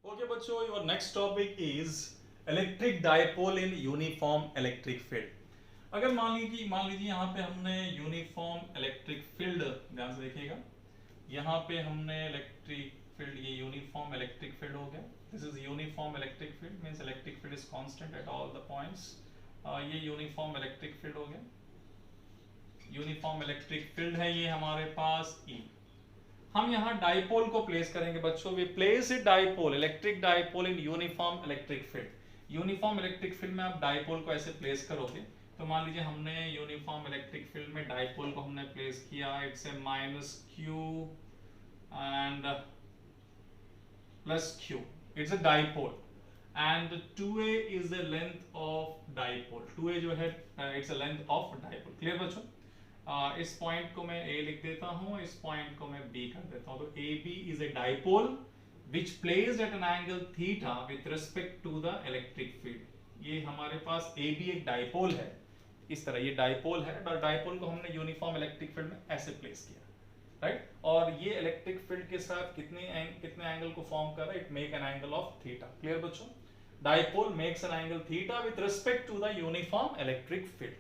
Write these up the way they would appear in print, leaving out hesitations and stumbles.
Okay, बच्चों, your next topic is electric dipole in uniform electric field. अगर मान लीजिए यहाँ पे हमने यूनिफॉर्म इलेक्ट्रिक फील्ड, ध्यान से देखिएगा, यहाँ पे हमने इलेक्ट्रिक फील्ड, ये यूनिफॉर्म इलेक्ट्रिक फील्ड हो गया. This is uniform electric field means electric field is constant at all the points. ये यूनिफॉर्म इलेक्ट्रिक फील्ड हो गया. यूनिफॉर्म इलेक्ट्रिक फील्ड है ये हमारे पास E. हम यहाँ डाइपोल को प्लेस करेंगे बच्चों. We place it dipole, electric dipole in uniform electric field. Uniform electric field में आप डाइपोल को ऐसे प्लेस करोगे तो मान लीजिए हमने यूनिफॉर्म इलेक्ट्रिक फील्ड में डाइपोल को हमने प्लेस किया. It's a minus Q and plus Q. It's a dipole and 2a is the length of dipole. 2a जो है it's a length of dipole. Clear बच्चों? इस पॉइंट को मैं A लिख देता हूं, इस पॉइंट को मैं B कर देता हूं. तो AB is a dipole which placed at an angle theta with respect to the electric field. ये हमारे पास AB एक डाइपोल है. इस तरह ये डाइपोल है और डाइपोल को हमने यूनिफॉर्म इलेक्ट्रिक फील्ड में ऐसे प्लेस किया, राइट. और ये इलेक्ट्रिक फील्ड के साथ कितने एंगल को फॉर्म कर रहा है? It make an angle of theta. Clear बच्चों? Dipole makes an angle theta with respect to the uniform electric field.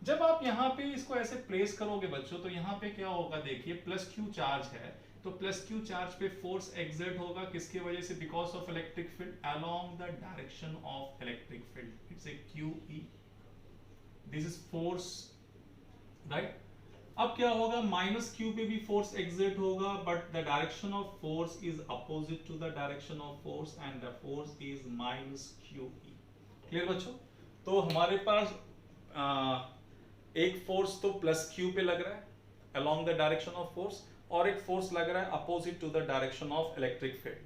जब आप यहाँ पे इसको ऐसे प्लेस करोगे बच्चों तो यहाँ पे क्या होगा? देखिए, प्लस क्यू चार्ज है तो प्लस क्यू चार्ज पे फोर्स एक्सर्ट होगा. किसकी वजह से? Because of electric field along the direction of electric field. It's a q E. This is force, right. अब क्या होगा? माइनस क्यू पे भी फोर्स एक्सर्ट होगा but the direction of force is opposite to the direction of force and the force is minus Q E. Clear बच्चों? तो हमारे पास एक फोर्स तो प्लस क्यू पे लग रहा है along the direction of force और एक फोर्स लग रहा है opposite to the direction of electric field.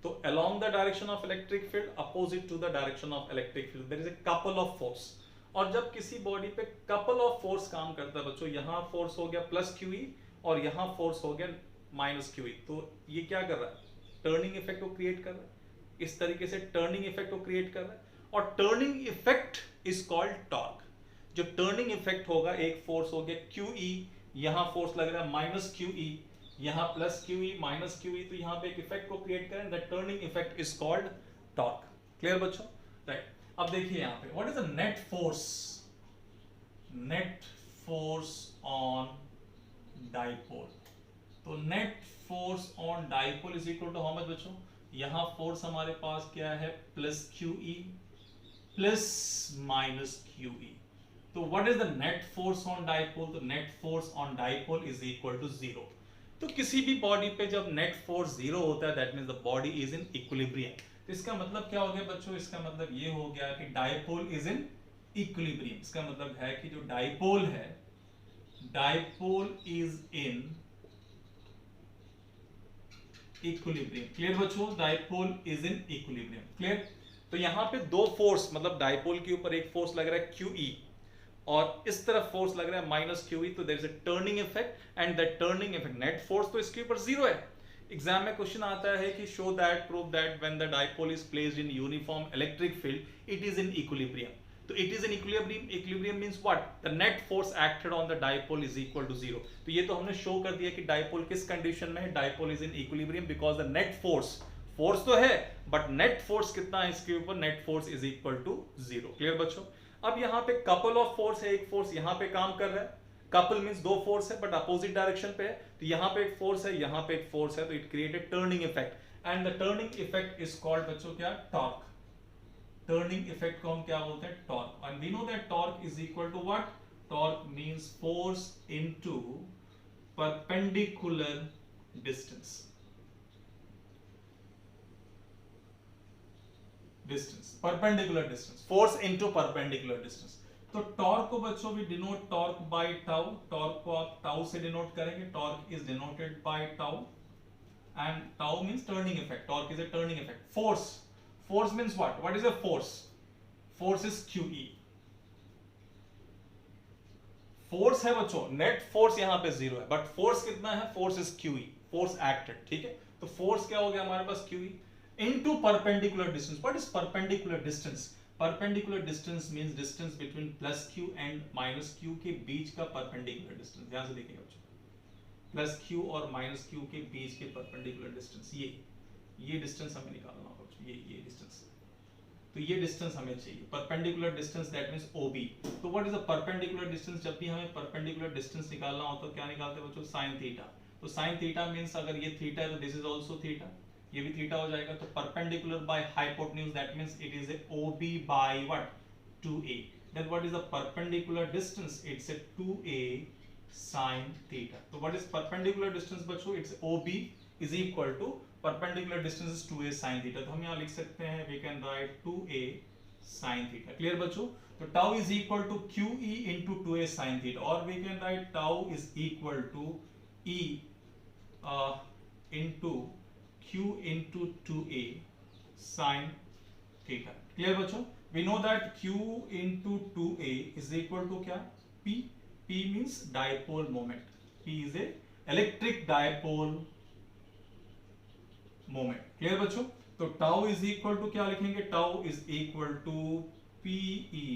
तो along the direction of electric field, opposite to the direction of electric field, there is a couple of force. और जब किसी body पे कपल ऑफ फोर्स काम करता है बच्चों, यहां फोर्स हो गया प्लस क्यू ई और यहां फोर्स हो गया माइनस क्यू ई, तो ये क्या कर रहा है? टर्निंग इफेक्ट को क्रिएट कर रहा है. इस तरीके से टर्निंग इफेक्ट को क्रिएट कर रहा है और turning effect is called torque. जो टर्निंग इफेक्ट होगा, एक फोर्स हो गया क्यू ई, यहां फोर्स लग रहा है माइनस क्यू ई, यहां plus Q E minus Q E, तो यहां पे एक इफेक्ट को क्रिएट करें. That turning effect is called torque. Clear बच्चों? राइट. अब देखिए यहां पे what is the net force. Net force on dipole. तो net force on dipole is equal to how much बच्चों? यहां फोर्स हमारे पास क्या है? Plus Q E plus minus Q E. तो what is the net force on dipole? तो net force on dipole is equal to zero. तो किसी भी बॉडी पे जब नेट फोर्स जीरो होता है that means the body is in equilibrium. तो इसका मतलब क्या हो गया बच्चों? इसका मतलब ये हो गया कि डाइपोल इज इन इक्विलिब्रियम. इसका मतलब है कि जो डाइपोल है, dipole is in equilibrium. Clear बच्चों? Dipole is in equilibrium. Clear? तो यहां पे दो फोर्स, मतलब डाइपोल के ऊपर एक फोर्स लग रहा है क्यू ई और इस तरफ फोर्स लग रहा है माइनस क्यू ई. तो there is a turning effect and that turning effect, net force तो इसके ऊपर जीरो है. एग्जाम में क्वेश्चन आता है कि show that, prove that when the dipole is placed in uniform electric field it is in equilibrium. तो it is in equilibrium. Equilibrium means what? The net force acted on the dipole is equal to zero. तो ये तो हमने show कर दिया कि dipole किस condition में है? Dipole is in equilibrium because the net force, force तो है बट नेट फोर्स कितना है इसके ऊपर? Net force is equal to zero. Clear बच्चों? अब यहां पे कपल ऑफ फोर्स है. एक फोर्स यहां पे काम कर रहा है. कपल मींस दो फोर्स है बट अपोजिट डायरेक्शन पे है. तो यहां पे एक फोर्स है, यहां पे एक फोर्स है, तो it created turning effect and the turning effect is called बच्चों क्या? टॉर्क. टर्निंग इफेक्ट को हम क्या बोलते हैं? Torque. And we know that torque is equal to what? Torque means force into perpendicular distance. Distance, perpendicular distance, force into perpendicular distance. तो torque को बच्चों भी denote torque by tau. Torque को आप टाउ से डिनोट करेंगे. Torque is denoted by tau and tau means turning effect. Torque is a turning effect. Force, force means what is a force? Force is Q E. Force है बच्चों, net force यहां पे zero है but force कितना है? Force is Q E, force acted. ठीक है, तो फोर्स क्या हो गया हमारे पास? Q E into perpendicular distance. What is perpendicular distance? Perpendicular distance means distance between plus q and minus q के बीच का perpendicular distance. ध्यान से देखिएगा बच्चों, प्लस q और माइनस q के बीच के perpendicular distance, ये ये डिस्टेंस हमें निकालना होगा, ये डिस्टेंस, तो ये डिस्टेंस हमें चाहिए, perpendicular distance, that means OB। तो what is the perpendicular distance? जब भी हमें परपेंडिकुलर डिस्टेंस निकालना हो तो क्या निकालते हैं बच्चों? sin theta. तो sin थीटा मींस अगर ये थीटा है तो दिस इज आल्सो थीटा, ये भी थीटा हो जाएगा। तो perpendicular by hypotenuse, that means it is a OB by what? 2A। then what is the perpendicular distance? it's a 2A sin theta। तो what is perpendicular distance बच्चों? it's OB is equal to perpendicular distance is 2A sin theta। तो हम यहाँ लिख सकते हैं, we can write 2A sin theta। Clear बच्चों? तो tau is equal to QE into 2A sin theta, और we can write tau is equal to E into Q into 2A sin theta। Clear बच्चों? we know that Q into 2A is equal to क्या? P। P means dipole moment। P is a electric dipole moment। Clear बच्चों? तो tau is equal to क्या लिखेंगे? tau is equal to PE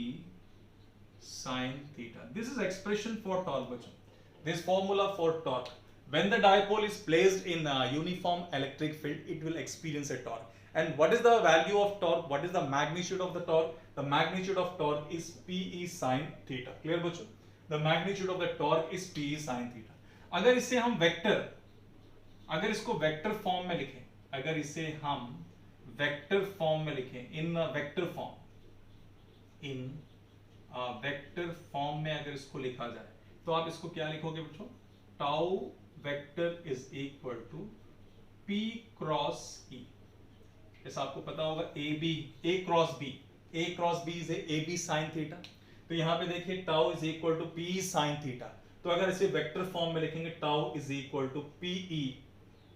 sin theta। this is expression for torque बच्चों, this formula for torque। when the dipole is placed in a uniform electric field, it will experience a torque। and what is the value of torque? what is the magnitude of the torque? the magnitude of torque is PE sin theta। clear बच्चों? the magnitude of the torque is PE sin theta। अगर इसे हम vector, अगर इसको vector form में लिखें, अगर इसे हम वेक्टर फॉर्म में लिखें, इन वेक्टर फॉर्म, इन वेक्टर फॉर्म में अगर इसको लिखा जाए तो आप इसको क्या लिखोगे बच्चों? Tau vector is equal to P cross E। जैसा आपको पता होगा A cross B is AB sin theta. तो यहाँ पे देखिए tau is equal to PE sin theta. तो अगर इसे वेक्टर फॉर्म में लिखेंगे tau is equal to PE,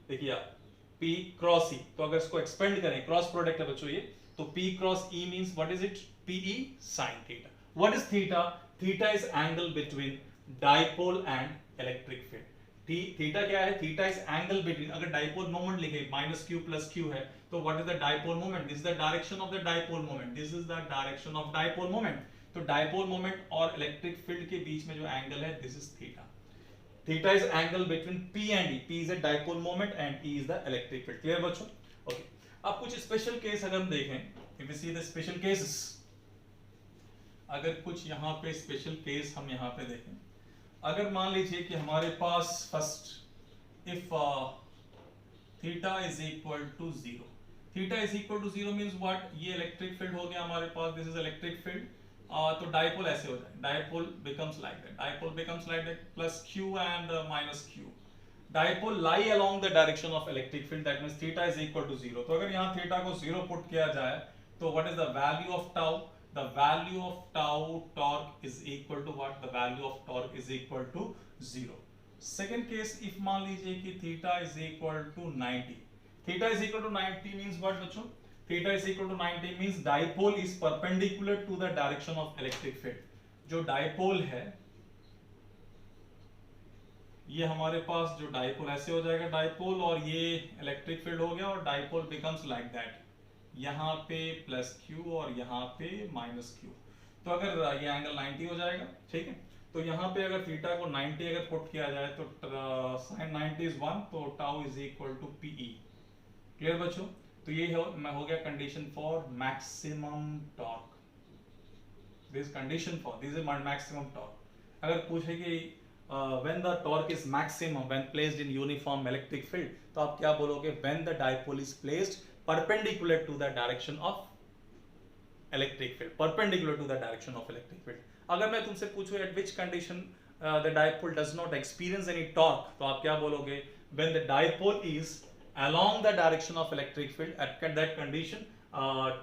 देखिए आप P क्रॉस E। तो अगर इसको एक्सपेंड करें, क्रॉस प्रोडक्ट है बच्चों ये, तो P cross E means what is it? PE sin theta. What is theta? Theta is angle between dipole and electric field. Theta क्या है? थीटा इज एंगल बिटवीन, अगर डाइपोल मोमेंट लिखे -q + q है, तो what is the dipole moment? This is the direction of the dipole moment, this is the direction of dipole moment. तो dipole moment और electric field के बीच में जो angle है, this is theta. Theta is angle between P and E। P is a dipole moment and E is the electric field. Clear बच्चों? Okay. अब कुछ special case अगर हम देखें, if we see the special cases, अगर कुछ यहाँ पे स्पेशल केस हम यहाँ पे देखें, अगर मान लीजिए कि हमारे पास first if theta is equal to 0, theta is equal to 0 means what? ये इलेक्ट्रिक फील्ड हो गया हमारे पास, दिस इज इलेक्ट्रिक फील्ड। तो डाइपोल ऐसे हो जाए, dipole becomes like that, dipole becomes like that plus q and minus q। Dipole lie along the direction of electric field, that means theta is equal to 0। तो अगर यहाँ theta को 0 put किया जाए तो what is the value of tau? the value of tau torque is equal to what? the value of torque is equal to 0। second case, if मान लीजिए कि theta is equal to 90, theta is equal to 90 means what बच्चों? theta is equal to 90 means dipole is perpendicular to the direction of electric field। जो dipole है, ये हमारे पास जो dipole ऐसे हो जाएगा डाइपोल, और ये इलेक्ट्रिक फील्ड हो गया, और डाइपोल बिकम्स लाइक दैट, यहाँ पे प्लस Q और यहाँ पे माइनस Q। तो अगर ये एंगल 90 हो जाएगा, ठीक है? तो यहाँ पे अगर थीटा को 90 अगर पुट किया जाए तो sin 90 is 1, तो tau is equal to PE। Clear बच्चों? तो ये हो गया condition for maximum torque. This condition for this is maximum torque. अगर पूछे कि when the torque is maximum when placed in uniform electric field, तो आप क्या बोलोगे? when the dipole is placed perpendicular to the direction of electric field, perpendicular to the direction of electric field। अगर मैं तुमसे पूछूं at which condition the dipole does not experience any torque, तो आप क्या बोलोगे? when the dipole is along the direction of electric field, at that condition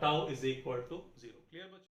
tau is equal to 0। clear बच्चों?